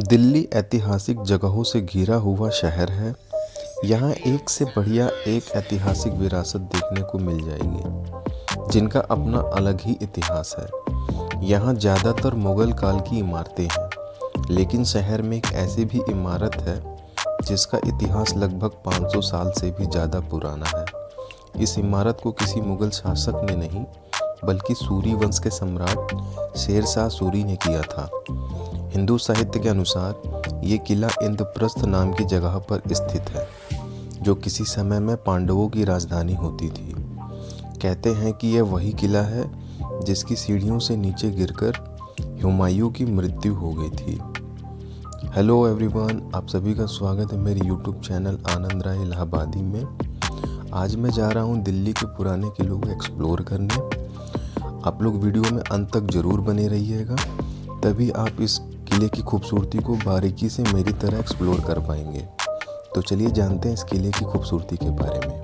दिल्ली ऐतिहासिक जगहों से घिरा हुआ शहर है। यहाँ एक से बढ़िया एक ऐतिहासिक विरासत देखने को मिल जाएगी, जिनका अपना अलग ही इतिहास है। यहाँ ज़्यादातर मुग़ल काल की इमारतें हैं, लेकिन शहर में एक ऐसी भी इमारत है जिसका इतिहास लगभग 500 साल से भी ज़्यादा पुराना है। इस इमारत को किसी मुग़ल शासक ने नहीं, बल्कि सूरी वंश के सम्राट शेर शाह सूरी ने किया था। हिंदू साहित्य के अनुसार ये किला इंद्रप्रस्थ नाम की जगह पर स्थित है, जो किसी समय में पांडवों की राजधानी होती थी। कहते हैं कि यह वही किला है जिसकी सीढ़ियों से नीचे गिरकर हुमायूं की मृत्यु हो गई थी। हेलो एवरीवन, आप सभी का स्वागत है मेरे यूट्यूब चैनल आनंद राय इलाहाबादी में। आज मैं जा रहा हूँ दिल्ली के पुराने किलों को एक्सप्लोर करने। आप लोग वीडियो में अंत तक ज़रूर बने रहिएगा, तभी आप इस किले की खूबसूरती को बारीकी से मेरी तरह एक्सप्लोर कर पाएंगे। तो चलिए जानते हैं इस किले की खूबसूरती के बारे में।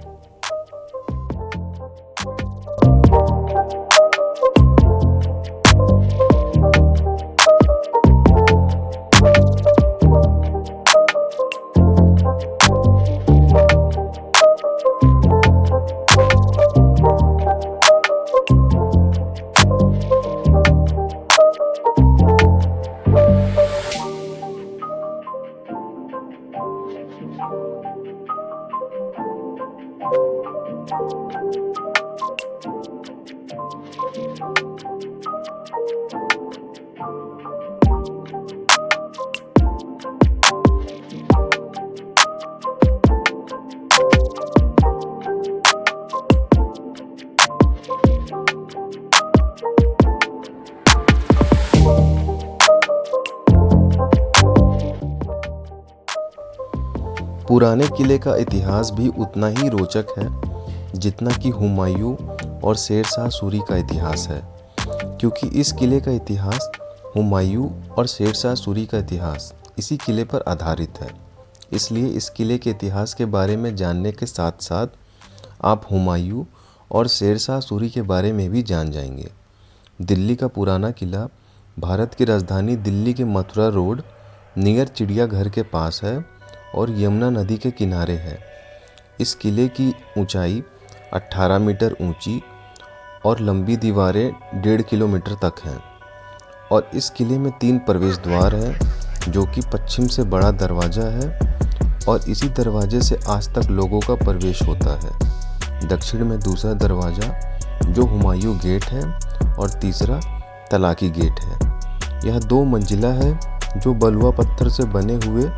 पुराने किले का इतिहास भी उतना ही रोचक है जितना कि हुमायूं और शेर शाह सूरी का इतिहास है, क्योंकि इस किले का इतिहास हुमायूं और शेर शाह सूरी का इतिहास इसी किले पर आधारित है। इसलिए इस किले के इतिहास के बारे में जानने के साथ साथ आप हुमायूं और शेर शाह सूरी के बारे में भी जान जाएंगे। दिल्ली का पुराना किला भारत की राजधानी दिल्ली के मथुरा रोड नियर चिड़ियाघर के पास है और यमुना नदी के किनारे है। इस किले की ऊंचाई 18 मीटर ऊंची और लंबी दीवारें 1.5 किलोमीटर तक हैं। और इस किले में 3 प्रवेश द्वार हैं, जो कि पश्चिम से बड़ा दरवाज़ा है और इसी दरवाजे से आज तक लोगों का प्रवेश होता है। दक्षिण में दूसरा दरवाज़ा जो हुमायूं गेट है और तीसरा तलाकी गेट है। यह 2 मंजिला है जो बलुआ पत्थर से बने हुए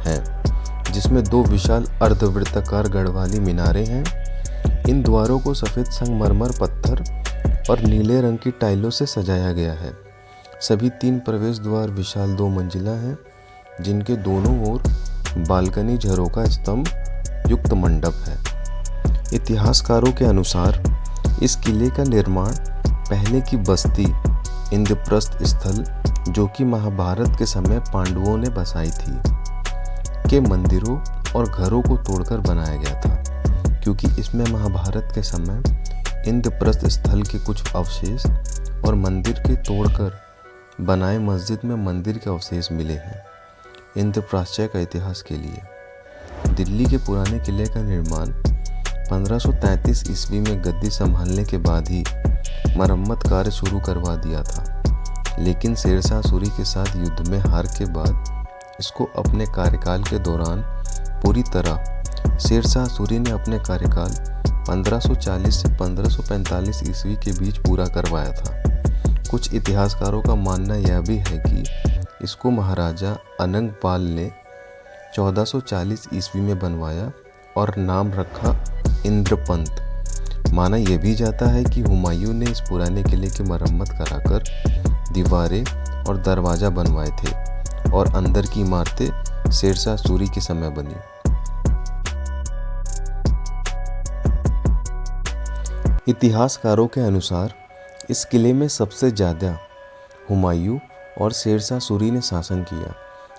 हैं, जिसमें 2 विशाल अर्धवृत्ताकार गढ़वाली मीनारें हैं। इन द्वारों को सफ़ेद संगमरमर पत्थर और नीले रंग की टाइलों से सजाया गया है। सभी 3 प्रवेश द्वार विशाल 2 मंजिला हैं, जिनके दोनों ओर बालकनी झरोका स्तंभ युक्त मंडप है। इतिहासकारों के अनुसार इस किले का निर्माण पहले की बस्ती इंद्रप्रस्थ स्थल, जो कि महाभारत के समय पांडवों ने बसाई थी, के मंदिरों और घरों को तोड़कर बनाया गया था, क्योंकि इसमें महाभारत के समय इंद्रप्रस्थ स्थल के कुछ अवशेष और मंदिर के तोड़कर बनाए मस्जिद में मंदिर के अवशेष मिले हैं। इंद्रप्रस्थय का इतिहास के लिए दिल्ली के पुराने किले का निर्माण 1533 ईस्वी में गद्दी संभालने के बाद ही मरम्मत कार्य शुरू करवा दिया था, लेकिन शेर शाह सूरी के साथ युद्ध में हार के बाद इसको अपने कार्यकाल के दौरान पूरी तरह शेर शाह सूरी ने अपने कार्यकाल 1540 से 1545 ईस्वी के बीच पूरा करवाया था। कुछ इतिहासकारों का मानना यह भी है कि इसको महाराजा अनंगपाल ने 1440 ईस्वी में बनवाया और नाम रखा इंद्रपंत। माना यह भी जाता है कि हुमायूं ने इस पुराने किले की मरम्मत कराकर दीवारें और दरवाज़ा बनवाए थे और अंदर की इमारतें शेर शाह सूरी के समय बनी। इतिहासकारों के अनुसार इस किले में सबसे ज़्यादा हुमायूं और शेर शाह सूरी ने शासन किया,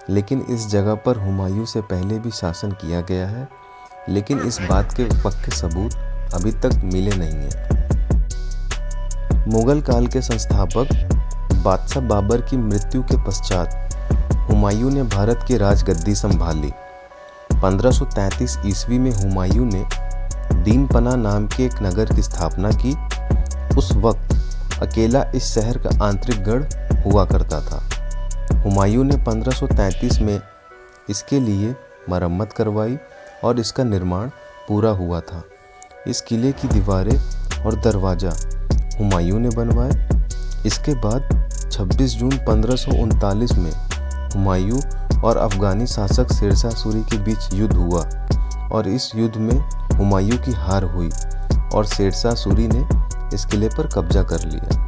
लेकिन इस जगह पर हुमायूं से पहले भी शासन किया गया है, लेकिन इस बात के पक्के सबूत अभी तक मिले नहीं हैं। मुगल काल के संस्थापक बादशाह बाबर की मृत्यु के पश्चात हुमायूं ने भारत की राजगद्दी संभाली। 1533 ईस्वी में हुमायूं ने दीन पना नाम के एक नगर की स्थापना की। उस वक्त अकेला इस शहर का आंतरिक गढ़ हुआ करता था। हुमायूं ने 1533 में इसके लिए मरम्मत करवाई और इसका निर्माण पूरा हुआ था। इस किले की दीवारें और दरवाज़ा हुमायूं ने बनवाए। इसके बाद 26 जून 1539 में हुमायूं और अफ़गानी शासक शेरशाह सूरी के बीच युद्ध हुआ और इस युद्ध में हुमायूं की हार हुई और शेरशाह सूरी ने इस किले पर कब्जा कर लिया।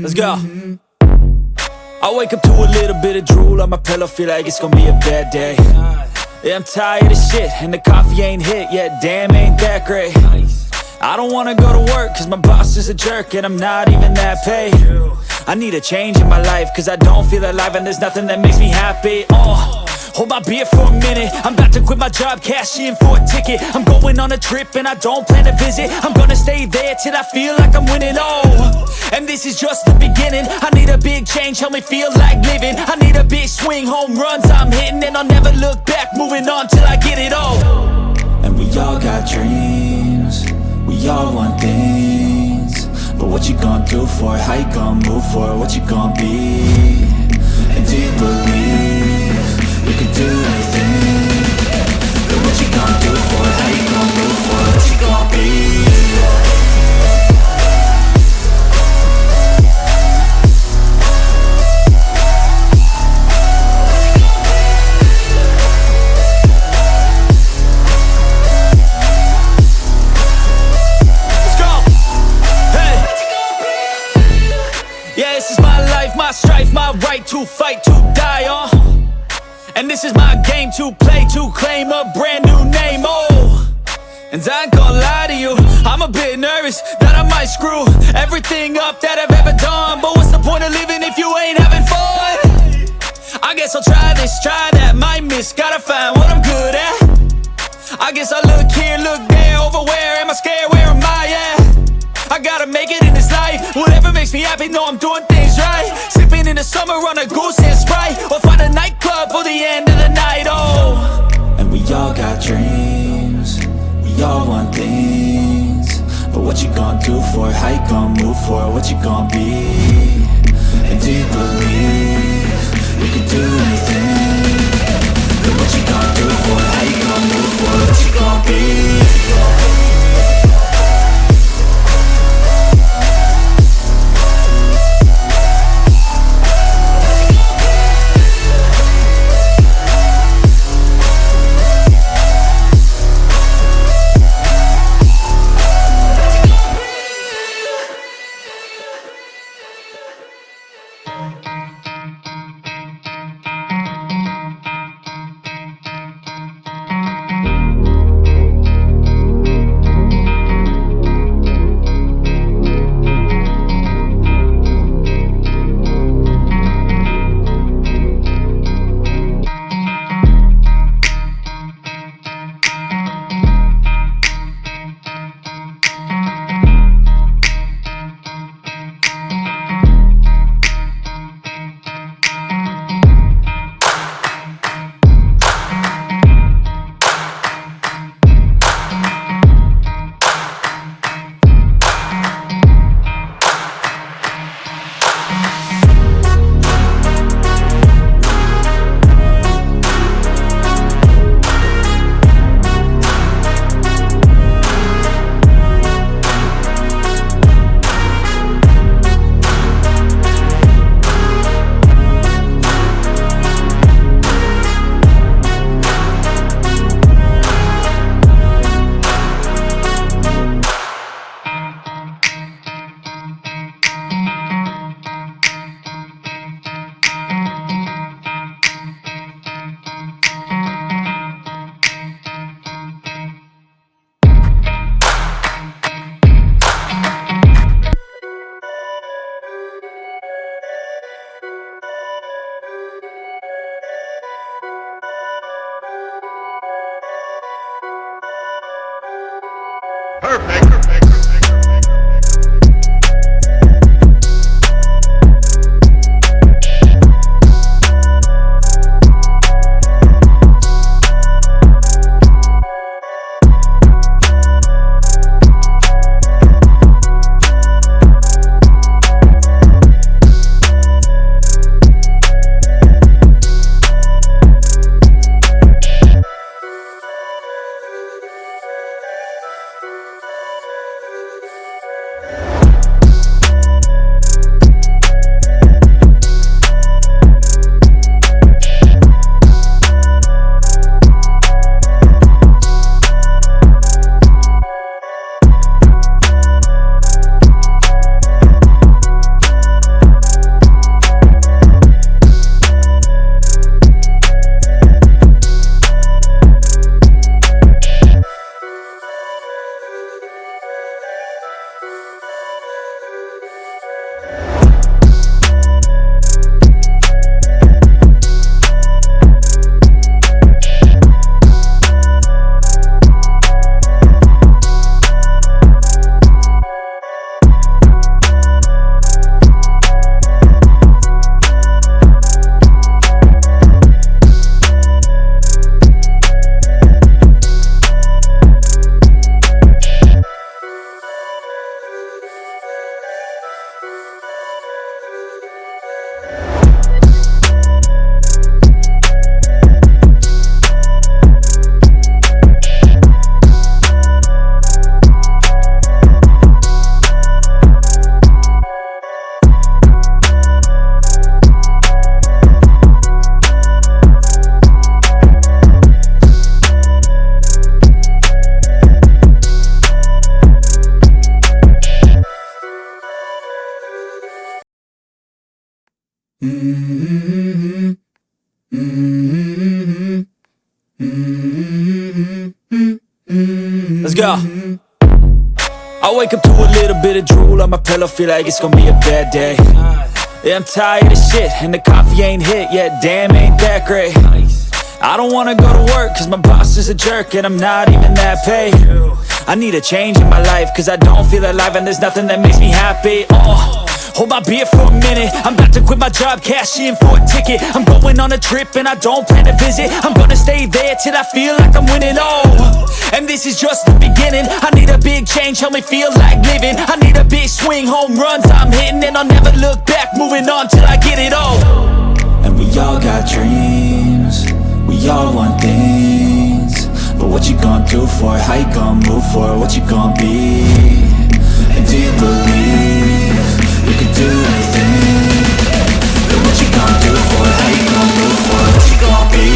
Let's go. I wake up to a little bit of drool on my pillow, feel like it's gonna be a bad day. Yeah, I'm tired of shit, and the coffee ain't hit yet, damn ain't that great. I don't wanna go to work, cause my boss is a jerk, and I'm not even that paid. I need a change in my life, cause I don't feel alive, and there's nothing that makes me happy. Hold my beer for a minute, I'm about to quit my job, cash in for a ticket. I'm going on a trip and I don't plan to visit. I'm gonna stay there till I feel like I'm winning, and this is just the beginning. I need a big change, help me feel like living. I need a big swing, home runs I'm hitting, and I'll never look back, moving on till I get it all. And we all got dreams, we all want things, but what you gonna do for it? How you gonna move for it? What you gonna be? And do you believe you can do anything? But what you gonna do for it? How you gonna move for it? What you gonna be? My strife, my right to fight, to die on. And this is my game to play, to claim a brand new name, And I ain't gonna lie to you, I'm a bit nervous that I might screw everything up that I've ever done. But what's the point of living if you ain't having fun? I guess I'll try this, try that, might miss, gotta find what I'm good at. I guess I look here, look there, over where am I scared, where am I at? I gotta make it in this life, whatever makes me happy, know I'm doing things right. Sipping in the summer on a goose and Sprite, or find a nightclub for the end of the night, And we all got dreams, we all want things, but what you gonna do for it? How you gonna move for it? What you gonna be? And do you believe you can do anything? But what you gonna do for it? How you gonna move for it? What you gonna be? Let's go. I wake up to a little bit of drool on my pillow, feel like it's gonna be a bad day. Yeah, I'm tired of shit, and the coffee ain't hit yet, damn, ain't that great. I don't wanna go to work, cause my boss is a jerk, and I'm not even that paid. I need a change in my life, cause I don't feel alive, and there's nothing that makes me happy. Hold my beer for a minute, I'm about to quit my job, cash in for a ticket. I'm going on a trip and I don't plan to visit. I'm gonna stay there till I feel like I'm winning, and this is just the beginning. I need a big change, help me feel like living. I need a big swing, home runs I'm hitting, and I'll never look back, moving on till I get it all. And we all got dreams, we all want things, but what you gonna do for it? How you gonna move for it? What you gonna be? And do you believe you can do anything? But what you gonna do for it? How you gonna move for it? What you gonna be?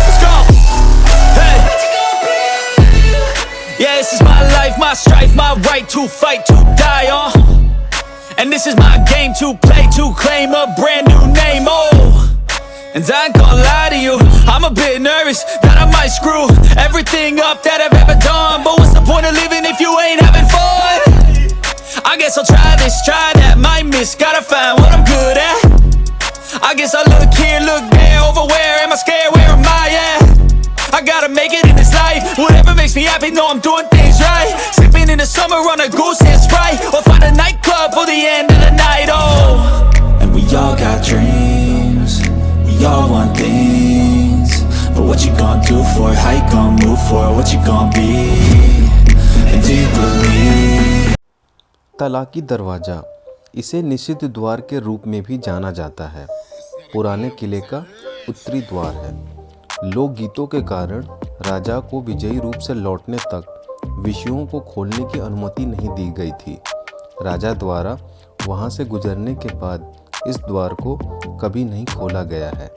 Let's go! Hey! Yeah, this is my life, my strife, my right to fight, to die on. And this is my game to play, to claim a brand new name, And I ain't gonna lie to you, I'm a bit nervous that I might screw everything up that I've ever done. But what's the point of living if you ain't having fun? I guess I'll try this, try that, might miss, gotta find what I'm good at. I guess I look here, look there, over where am I scared, where am I at? I gotta make it in this life, whatever makes me happy, know I'm doing things right. Sipping in the summer on a goose and Sprite, or find a nightclub for the end of the night, And we all got dreams, we all want things, but what you gonna do for it? How you gonna move for it? What you gonna be? And do you believe? तालाकी दरवाज़ा, इसे निषिद्ध द्वार के रूप में भी जाना जाता है, पुराने किले का उत्तरी द्वार है। लोकगीतों के कारण राजा को विजयी रूप से लौटने तक विषयों को खोलने की अनुमति नहीं दी गई थी। राजा द्वारा वहां से गुजरने के बाद इस द्वार को कभी नहीं खोला गया है।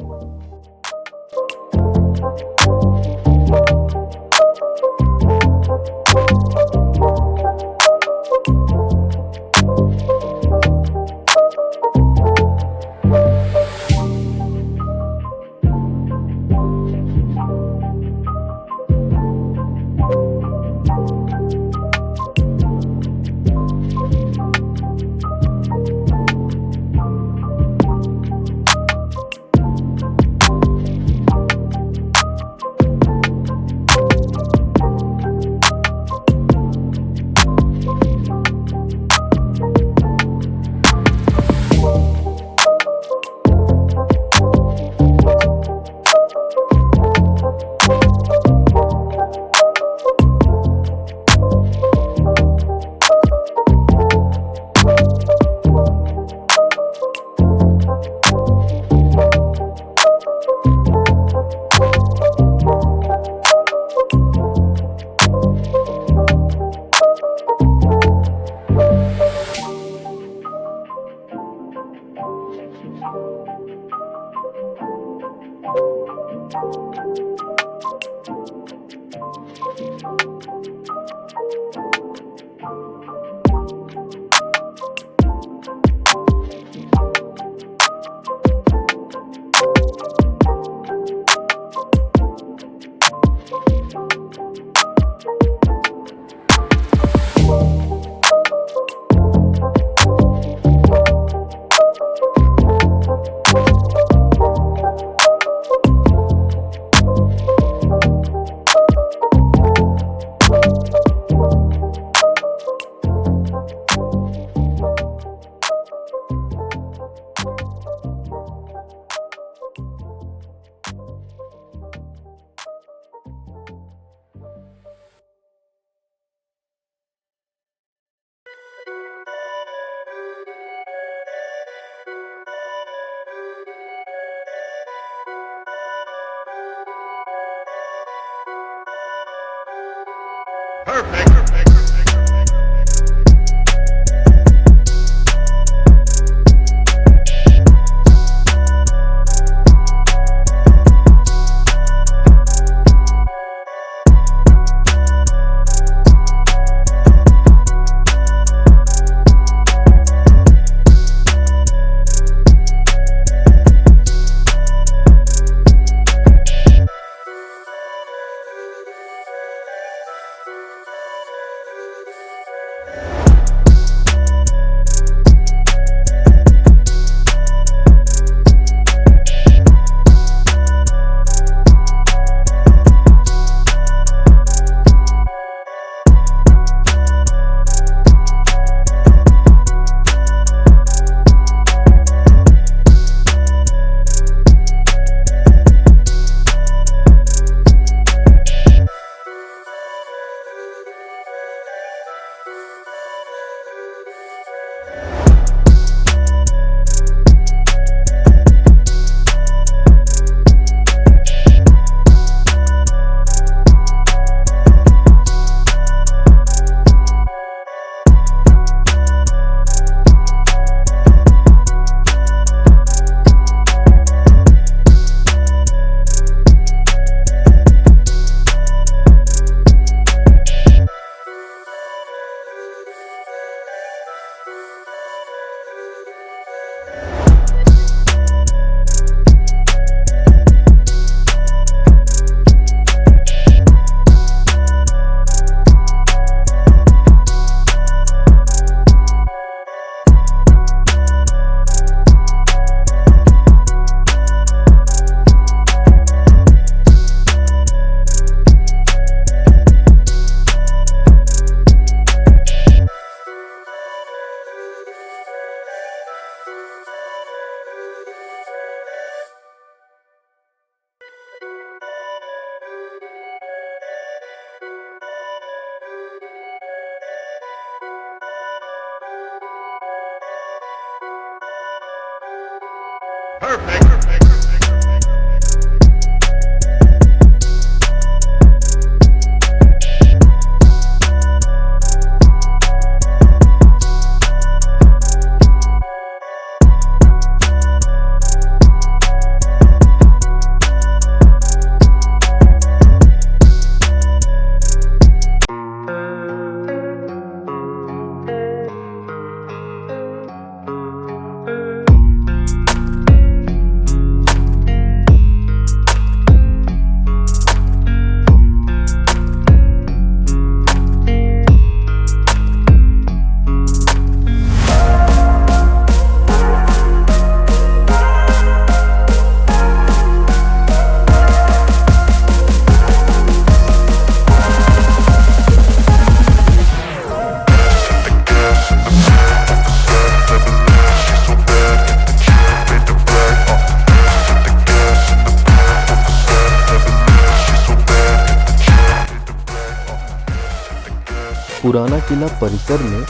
पुराना किला परिसर में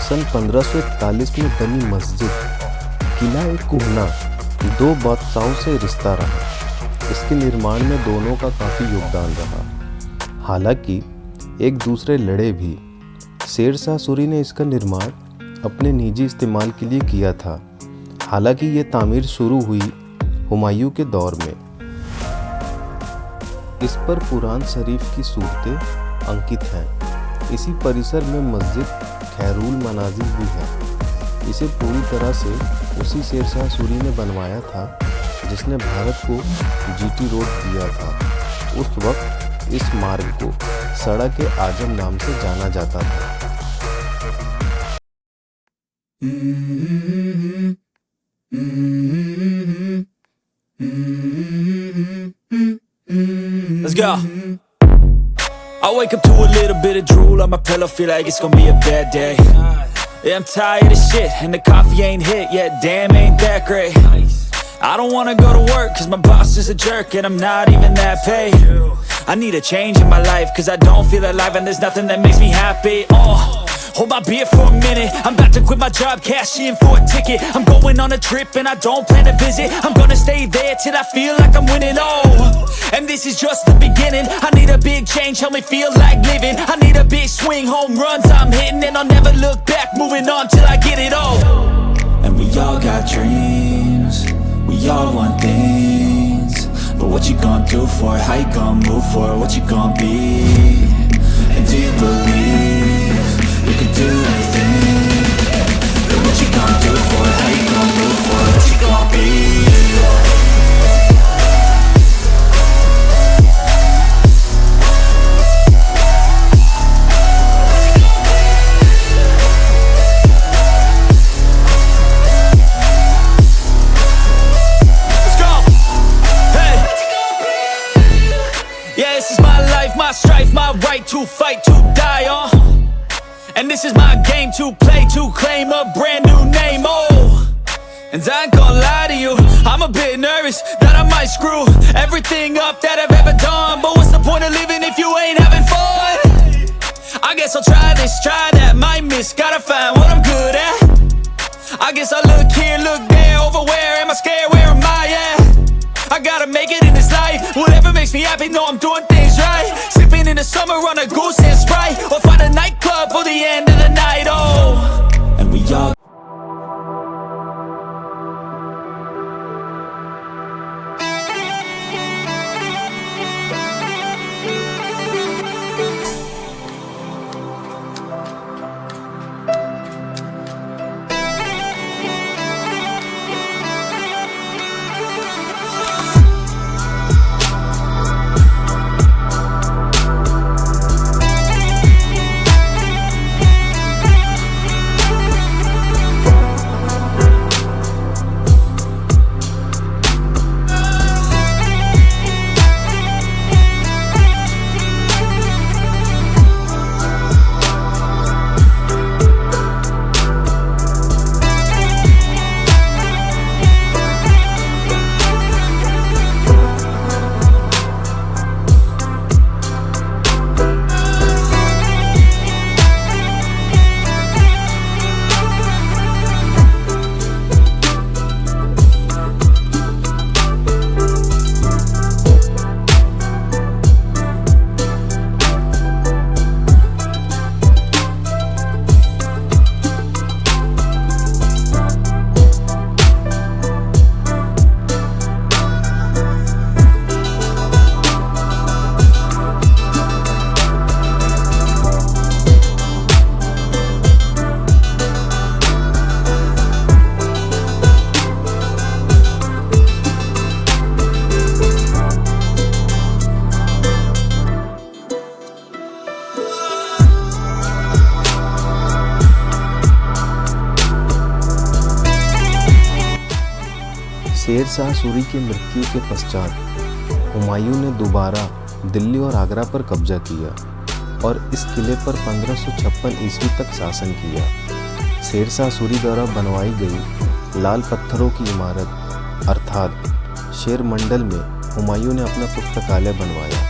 सन 1541 में बनी मस्जिद किला एक कुहना दो बादशाहों से रिश्ता रहा। इसके निर्माण में दोनों का काफ़ी योगदान रहा। हालांकि एक दूसरे लड़े भी। शेर शाह सूरी ने इसका निर्माण अपने निजी इस्तेमाल के लिए किया था। हालांकि ये तामीर शुरू हुई हुमायूं के दौर में। इस पर कुरान शरीफ की सूरतें अंकित हैं। इसी परिसर में मस्जिद खैरुल मनाजिल भी है। इसे पूरी तरह से उसी शेर शाह सूरी ने बनवाया था जिसने भारत को जीटी रोड दिया था। उस वक्त इस मार्ग को सड़क आजम नाम से जाना जाता था। Let's go. I wake up to a little bit of drool on my pillow, feel like it's gonna be a bad day. Yeah, I'm tired of shit, and the coffee ain't hit yet, damn ain't that great. I don't wanna go to work, cause my boss is a jerk, and I'm not even that paid. I need a change in my life, cause I don't feel alive, and there's nothing that makes me happy. Hold my beer for a minute, I'm about to quit my job, cash in for a ticket. I'm going on a trip, and I don't plan to visit. I'm gonna stay there till I feel like I'm winning, and this is just the beginning. I need a big change, help me feel like living. I need a big swing, home runs I'm hitting, and I'll never look back, moving on till I get it all. And we all got dreams, we all want things, but what you gonna do for it? How you gonna move for it? What you gonna be? And do you believe you can do anything? But what you gonna do for it? How you gonna move for it? What you gonna be? My strife, my right to fight, to die on. And this is my game to play, to claim a brand new name, And I ain't gonna lie to you, I'm a bit nervous that I might screw everything up that I've ever done. But what's the point of living if you ain't having fun? I guess I'll try this, try that, might miss, gotta find what I'm good at. I guess I look here, look there, over where am I scared, where am I at? I gotta make it in this life, whatever makes me happy, know I'm doing things right. Sipping in the summer on a goose and Sprite, or find a nightclub for the end of the night, and we all Sher Shah Suri की मृत्यु के पश्चात हुमायूं ने दोबारा दिल्ली और आगरा पर कब्जा किया और इस किले पर 1556 ईस्वी तक शासन किया। शेर शाह सूरी द्वारा बनवाई गई लाल पत्थरों की इमारत अर्थात शेर मंडल में हुमायूं ने अपना पुस्तकालय बनवाया।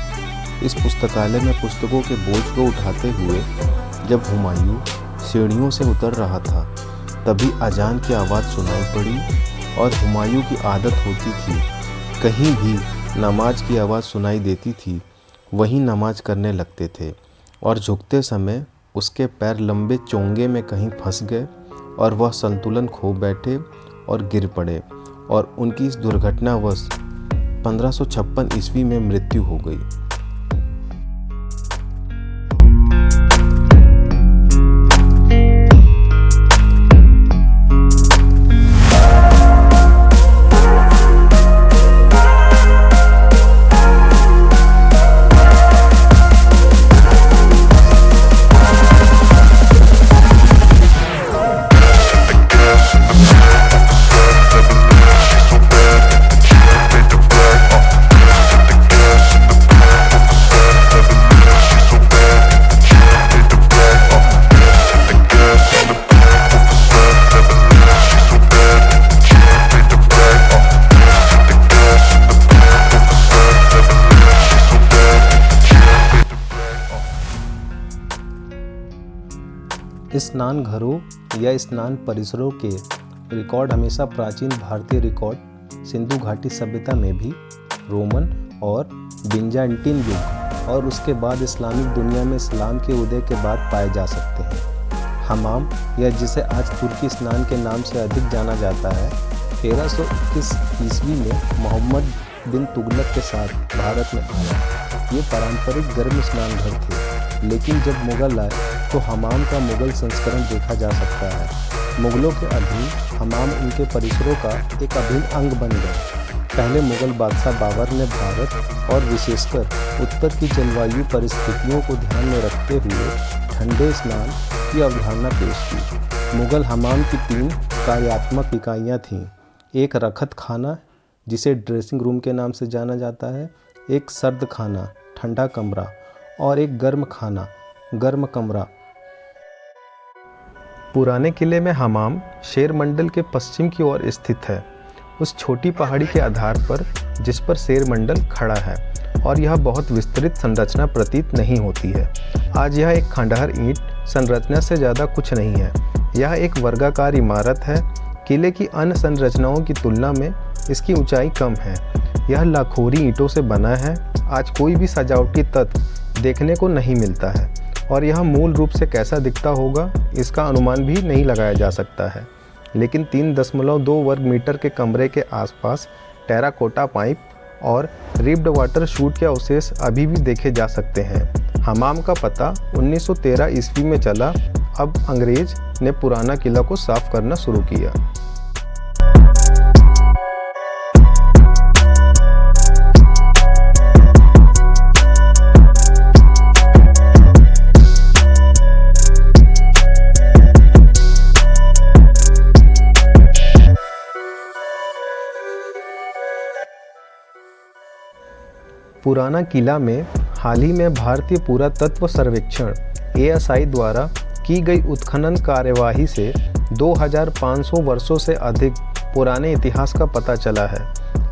इस पुस्तकालय में पुस्तकों के बोझ को उठाते हुए जब हुमायूं सीढ़ियों से उतर रहा था तभी अजान की आवाज़ सुनाई पड़ी और हुमायूं की आदत होती थी कहीं भी नमाज की आवाज़ सुनाई देती थी वहीं नमाज करने लगते थे और झुकते समय उसके पैर लंबे चोंगे में कहीं फंस गए और वह संतुलन खो बैठे और गिर पड़े और उनकी इस दुर्घटनावश 1556 ईस्वी में मृत्यु हो गई। स्नान घरों या स्नान परिसरों के रिकॉर्ड हमेशा प्राचीन भारतीय रिकॉर्ड सिंधु घाटी सभ्यता में भी रोमन और बिजान्टिन युग और उसके बाद इस्लामिक दुनिया में इस्लाम के उदय के बाद पाए जा सकते हैं। हमाम या जिसे आज तुर्की स्नान के नाम से अधिक जाना जाता है 1321 ईस्वी में मोहम्मद बिन तुगलक के साथ भारत में आया। ये पारंपरिक गर्म स्नान घर थे, लेकिन जब मुगल आए तो हमाम का मुगल संस्करण देखा जा सकता है। मुगलों के अधीन हमाम उनके परिसरों का एक अभिन्न अंग बन गए। पहले मुगल बादशाह बाबर ने भारत और विशेषकर उत्तर की जलवायु परिस्थितियों को ध्यान में रखते हुए ठंडे स्नान की अवधारणा पेश की। मुगल हमाम की 3 कार्यात्मक इकाइयाँ थीं। एक रखत खाना जिसे ड्रेसिंग रूम के नाम से जाना जाता है, एक सर्द खाना ठंडा कमरा और एक गर्म खाना गर्म कमरा। पुराने किले में हमाम शेर मंडल के पश्चिम की ओर स्थित है, उस छोटी पहाड़ी के आधार पर जिस पर शेर मंडल खड़ा है, और यह बहुत विस्तृत संरचना प्रतीत नहीं होती है। आज यह एक खंडहर ईंट संरचना से ज़्यादा कुछ नहीं है। यह एक वर्गाकार इमारत है। किले की अन्य संरचनाओं की तुलना में इसकी ऊंचाई कम है। यह लाखोरी ईंटों से बना है। आज कोई भी सजावटी तत्व देखने को नहीं मिलता है और यह मूल रूप से कैसा दिखता होगा इसका अनुमान भी नहीं लगाया जा सकता है। लेकिन 3.2 वर्ग मीटर के कमरे के आसपास टेराकोटा पाइप और रिब्ड वाटर शूट के अवशेष अभी भी देखे जा सकते हैं। हमाम का पता 1913 ईस्वी में चला। अब अंग्रेज ने पुराना किला को साफ करना शुरू किया। पुराना किला में हाल ही में भारतीय पुरातत्व सर्वेक्षण ASI द्वारा की गई उत्खनन कार्यवाही से 2500 वर्षों से अधिक पुराने इतिहास का पता चला है।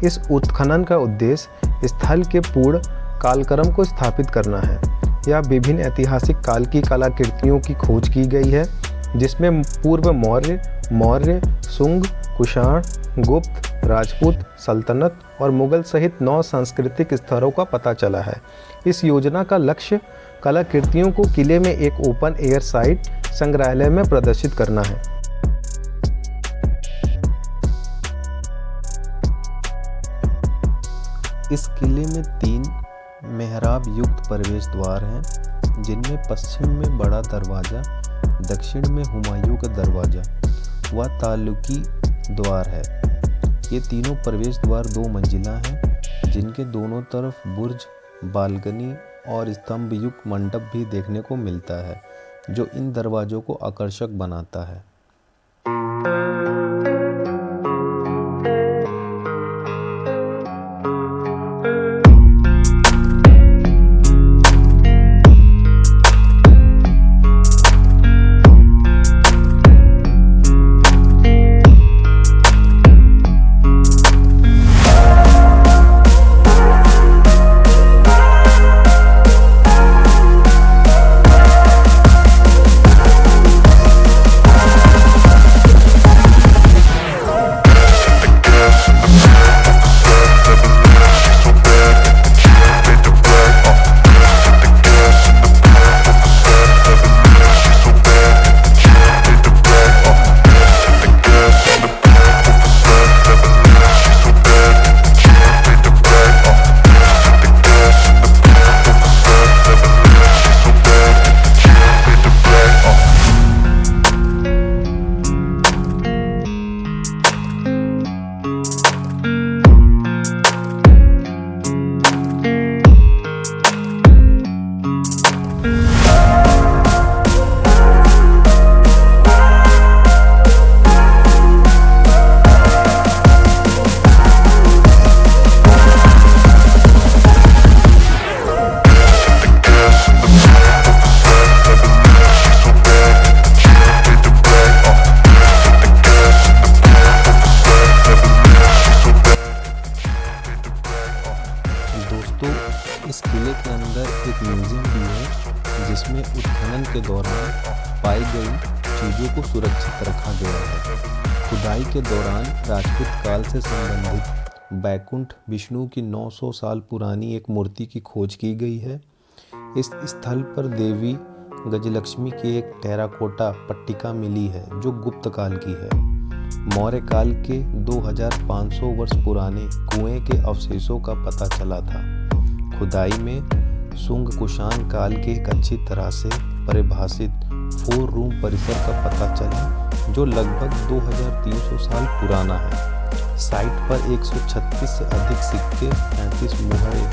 इस उत्खनन का उद्देश्य स्थल के पूर्ण कालक्रम को स्थापित करना है। यह विभिन्न ऐतिहासिक काल की कलाकृतियों की खोज की गई है, जिसमें पूर्व मौर्य, शुंग, कुषाण, गुप्त, राजपूत, सल्तनत और मुगल सहित 9 सांस्कृतिक स्तरों का पता चला है। इस योजना का लक्ष्य कलाकृतियों को किले में एक ओपन एयर साइट संग्रहालय में प्रदर्शित करना है। इस किले में 3 मेहराब युक्त प्रवेश द्वार हैं, जिनमें पश्चिम में बड़ा दरवाज़ा, दक्षिण में हुमायूं का दरवाज़ा व तालुकी द्वार है। ये तीनों प्रवेश द्वार 2 मंजिला हैं, जिनके दोनों तरफ बुर्ज, बालकनी और स्तंभ युक्त मंडप भी देखने को मिलता है, जो इन दरवाज़ों को आकर्षक बनाता है। एक म्यूजियम भी है जिसमें उत्खनन के दौरान पाई गई चीज़ों को सुरक्षित रखा गया है। खुदाई के दौरान राजपूत काल से संबंधित बैकुंठ विष्णु की 900 साल पुरानी एक मूर्ति की खोज की गई है। इस स्थल पर देवी गजलक्ष्मी की एक टेराकोटा पट्टिका मिली है जो गुप्त काल की है। मौर्य काल के 2500 वर्ष पुराने कुएं के अवशेषों का पता चला था। खुदाई में सुंग कुषाण काल के एक अच्छी तरह से परिभाषित 4 रूम परिसर का पता चला जो लगभग 2300 साल पुराना है। साइट पर 136 से अधिक सिक्के, 35 मुहरे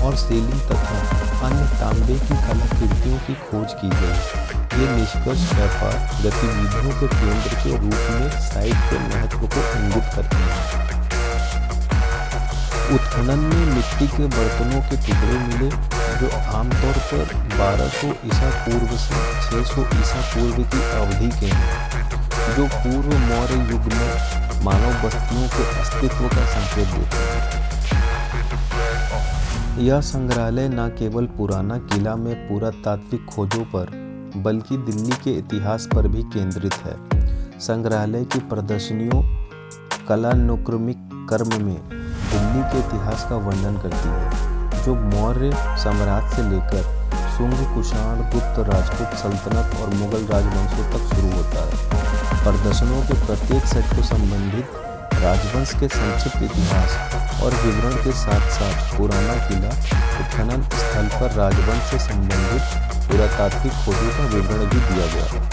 और सीलिंग तथा अन्य तांबे की कलाकृतियों की खोज की गई। ये निष्कर्ष व्यापार गतिविधियों के केंद्र के रूप में साइट के महत्व को इंगित करते हैं। उत्खनन में मिट्टी के बर्तनों के टुकड़े मिले जो आमतौर पर 1200 ईसा पूर्व से 600 ईसा पूर्व की अवधि के हैं, जो पूर्व मौर्य युग में मानव बस्तियों के अस्तित्व का संकेत देते हैं। यह संग्रहालय न केवल पुराना किला में पुरातात्विक खोजों पर बल्कि दिल्ली के इतिहास पर भी केंद्रित है। संग्रहालय की प्रदर्शनियों कालानुक्रमिक क्रम में दिल्ली के इतिहास का वर्णन करती है, जो मौर्य साम्राज्य से लेकर सुंग, कुषाण, गुप्त राजपूत सल्तनत और मुगल राजवंशों तक शुरू होता है। प्रदर्शनों के प्रत्येक सेट को संबंधित राजवंश के संक्षिप्त इतिहास और विवरण के साथ साथ पुराना किला, उत्खनन स्थल पर राजवंश से संबंधित पुरातात्विक खोजों का विवरण भी दिया गया है।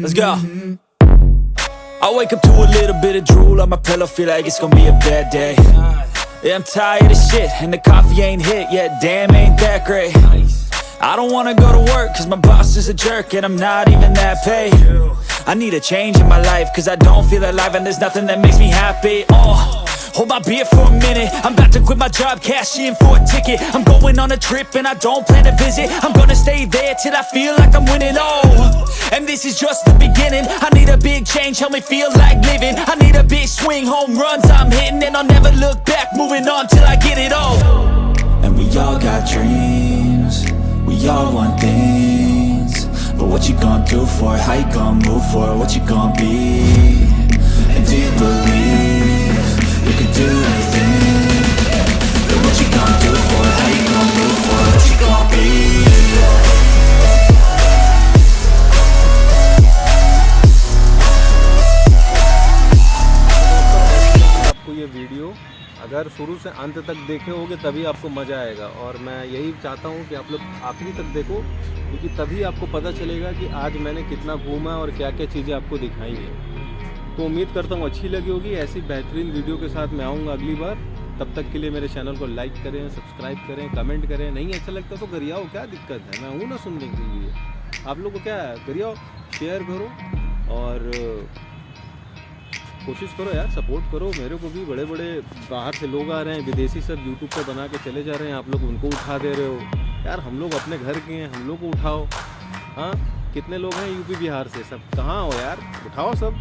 Let's go. I wake up to a little bit of drool on my pillow, feel like it's gonna be a bad day. Yeah, I'm tired of shit, and the coffee ain't hit yet, damn ain't that great. I don't wanna go to work, cause my boss is a jerk, and I'm not even that paid. I need a change in my life, cause I don't feel alive, and there's nothing that makes me happy. Hold my beer for a minute, I'm about to quit my job, cash in for a ticket. I'm going on a trip and I don't plan to visit. I'm gonna stay there till I feel like I'm winning, and this is just the beginning. I need a big change, help me feel like living. I need a big swing, home runs I'm hitting, and I'll never look back, moving on till I get it all. And we all got dreams, we all want things, but what you gonna do for it? How you gonna move for it? What you gonna be? And do you believe you can do anything? But what you gonna do for it? How you gonna move for it? What you gonna be? आपको ये video अगर शुरू से अंत तक देखे होगे तभी आपको मज़ा आएगा, और मैं यही चाहता हूँ कि आप लोग आखिरी तक देखो, क्योंकि तभी आपको पता चलेगा कि आज मैंने कितना घूमा और क्या क्या चीज़ें आपको दिखाई हैं। तो उम्मीद करता हूँ अच्छी लगी होगी। ऐसी बेहतरीन वीडियो के साथ मैं आऊँगा अगली बार। तब तक के लिए मेरे चैनल को लाइक करें, सब्सक्राइब करें, कमेंट करें। नहीं अच्छा लगता तो गरियाओ, क्या दिक्कत है, मैं हूँ ना सुनने के लिए। आप लोग को क्या है, गरियाओ, शेयर करो और कोशिश करो यार, सपोर्ट करो मेरे को भी। बड़े बड़े बाहर से लोग आ रहे हैं, विदेशी सब यूट्यूब पर बना के चले जा रहे हैं, आप लोग उनको उठा दे रहे हो यार। हम लोग अपने घर के हैं, हम लोग को उठाओ। हाँ, कितने लोग हैं यूपी बिहार से, सब कहाँ हो यार, उठाओ सब।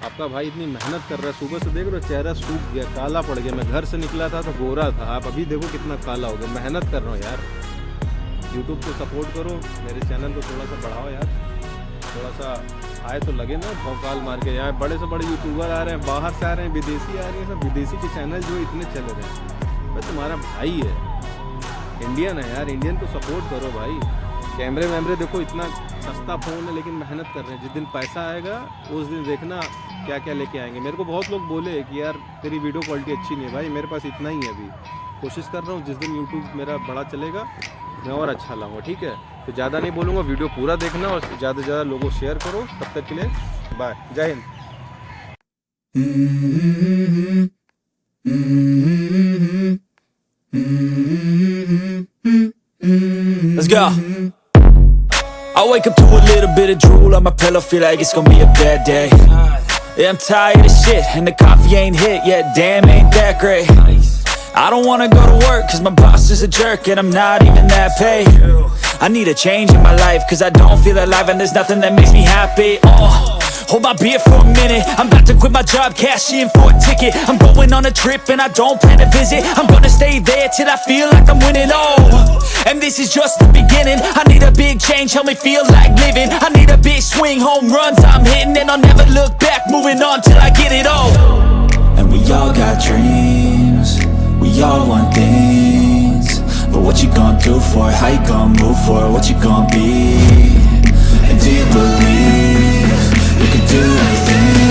आपका भाई इतनी मेहनत कर रहा है, सुबह से देख रहे हो चेहरा सूख गया, काला पड़ गया। मैं घर से निकला था तो गोरा था, आप अभी देखो कितना काला हो गया। मेहनत कर रहा हूँ यार। यूट्यूब को सपोर्ट करो, मेरे चैनल को थोड़ा सा बढ़ाओ यार। थोड़ा सा आए तो लगे ना भौकाल मार के। यहाँ बड़े से बड़े यूट्यूबर आ रहे हैं, बाहर से आ रहे हैं, विदेशी आ रहे हैं, सब विदेशी के चैनल जो इतने चल रहे हैं। भाई तुम्हारा भाई है, इंडियन है यार, इंडियन को सपोर्ट करो भाई। कैमरे वैमरे देखो, इतना सस्ता फ़ोन है लेकिन मेहनत कर रहे हैं। जिस दिन पैसा आएगा उस दिन देखना क्या क्या लेके आएंगे। मेरे को बहुत लोग बोले कि यार तेरी वीडियो क्वालिटी अच्छी नहीं है। भाई मेरे पास इतना ही है, अभी कोशिश कर रहा हूँ। जिस दिन यूट्यूब मेरा बड़ा चलेगा मैं और अच्छा लाऊंगा, ठीक है। तो ज़्यादा नहीं बोलूँगा, वीडियो पूरा देखना और ज़्यादा से ज़्यादा लोगों को शेयर करो। तब तक के लिए बाय, जय Hind. Let's go. I wake up to a little bit of drool on my pillow, feel like it's gonna be a bad day. Yeah, I'm tired of shit, and the coffee ain't hit yet, damn, ain't that great. I don't wanna go to work, cause my boss is a jerk, and I'm not even that paid. I need a change in my life, cause I don't feel alive, and there's nothing that makes me happy. Hold my beer for a minute, I'm about to quit my job, cash in for a ticket. I'm going on a trip and I don't plan to visit. I'm gonna stay there till I feel like I'm winning, and this is just the beginning. I need a big change, help me feel like living. I need a big swing, home runs I'm hitting, and I'll never look back, moving on till I get it all. And we all got dreams, we all want things, but what you gonna do for it? How you gonna move for it? What you gonna be? And do you believe you can do anything?